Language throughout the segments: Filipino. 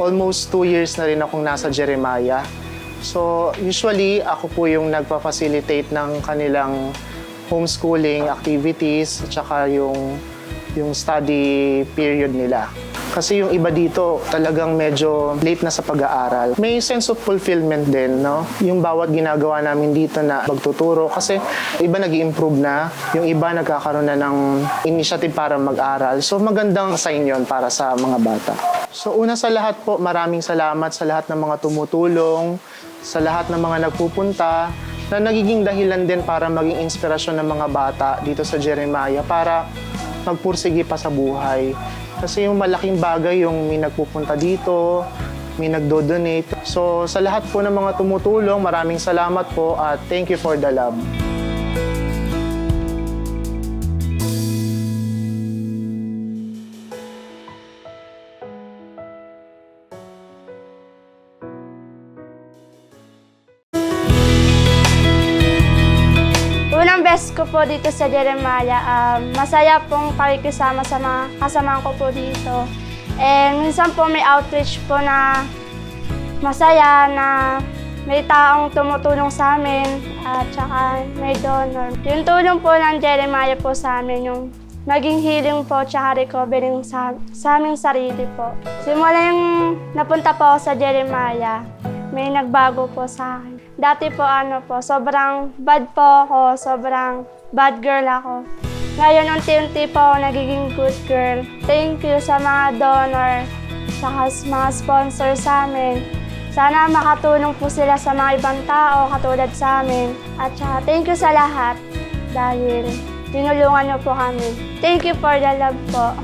almost 2 years na rin akong nasa Jeremiah. So, usually, ako po yung nagpa-facilitate ng kanilang homeschooling activities at saka yung study period nila. Kasi yung iba dito talagang medyo late na sa pag-aaral. May sense of fulfillment din, no? Yung bawat ginagawa namin dito na pagtuturo kasi iba nag-i-improve na, yung iba nagkakaroon na ng initiative para mag-aral. So magandang sign yun para sa mga bata. So una sa lahat po, maraming salamat sa lahat ng mga tumutulong, sa lahat ng mga nagpupunta, na nagiging dahilan din para maging inspirasyon ng mga bata dito sa Jeremiah para magpursige pa sa buhay. Kasi yung malaking bagay yung may nagpupunta dito, may nagdo-donate. So sa lahat po ng mga tumutulong, maraming salamat po at thank you for the love. Unang best ko po dito sa Jeremiah, masaya pong pakikisama sa mga kasamahan ko po dito. And minsan po may outreach po na masaya na may taong tumutulong sa amin at saka may donor. Yung tulong po ng Jeremiah po sa amin, yung naging healing po tsaka recovering sa aming sarili po. Simula yung napunta po ako sa Jeremiah, may nagbago po sa akin. Dati po sobrang bad po ako, sobrang bad girl ako. Ngayon unti-unti po ako nagiging good girl. Thank you sa mga donor, sa mga sponsor sa amin. Sana makatulong po sila sa mga ibang tao katulad sa amin. At saka thank you sa lahat dahil tinulungan niyo po kami. Thank you for the love po.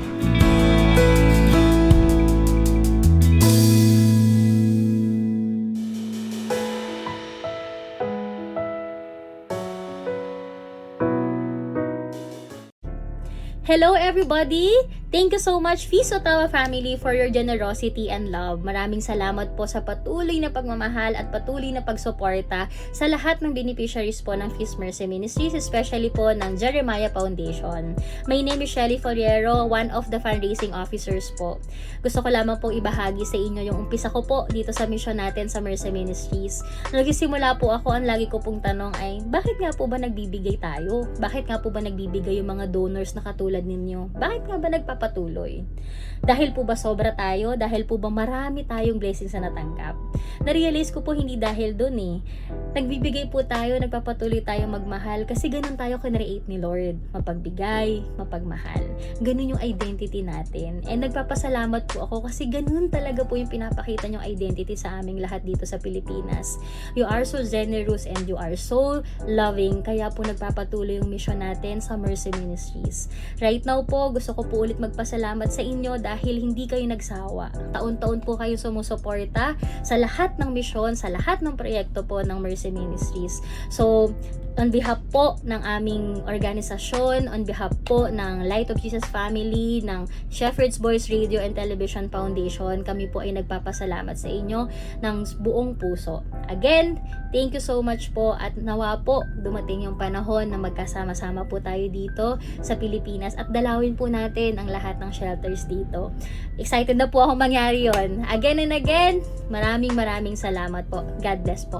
Hello everybody! Thank you so much, Feast Ottawa family, for your generosity and love. Maraming salamat po sa patuloy na pagmamahal at patuloy na pagsuporta sa lahat ng beneficiaries po ng Feast Mercy Ministries, especially po ng Jeremiah Foundation. My name is Shelly Foriero, one of the fundraising officers po. Gusto ko lamang pong ibahagi sa inyo yung umpisa ko po dito sa mission natin sa Mercy Ministries. Nagsimula po ako, ang lagi ko pong tanong ay, bakit nga po ba nagbibigay tayo? Bakit nga po ba nagbibigay yung mga donors na katulad ninyo? Bakit nga ba nagpapatuloy? Dahil po ba sobra tayo? Dahil po ba marami tayong blessings na natanggap? Na-realize ko po hindi dahil dun eh. Nagbibigay po tayo, nagpapatuloy tayo magmahal kasi ganun tayo kinreate ni Lord. Mapagbigay, mapagmahal. Ganun yung identity natin. And nagpapasalamat po ako kasi ganun talaga po yung pinapakita nyong identity sa aming lahat dito sa Pilipinas. You are so generous and you are so loving. Kaya po nagpapatuloy yung mission natin sa Mercy Ministries. Right now po, gusto ko po ulit magpasalamat sa inyo dahil hindi kayo nagsawa. Taon-taon po kayo sumusuporta sa lahat ng misyon, sa lahat ng proyekto po ng Mercy Ministries. So, on behalf po ng aming organisasyon, on behalf po ng Light of Jesus Family, ng Shepherd's Voice Radio and Television Foundation, kami po ay nagpapasalamat sa inyo ng buong puso. Again, thank you so much po at nawa po dumating yung panahon na magkasama-sama po tayo dito sa Pilipinas at dalawin po natin ang lahat ng shelters dito. Excited na po ako mangyari yon. Again and again, maraming salamat po. God bless po.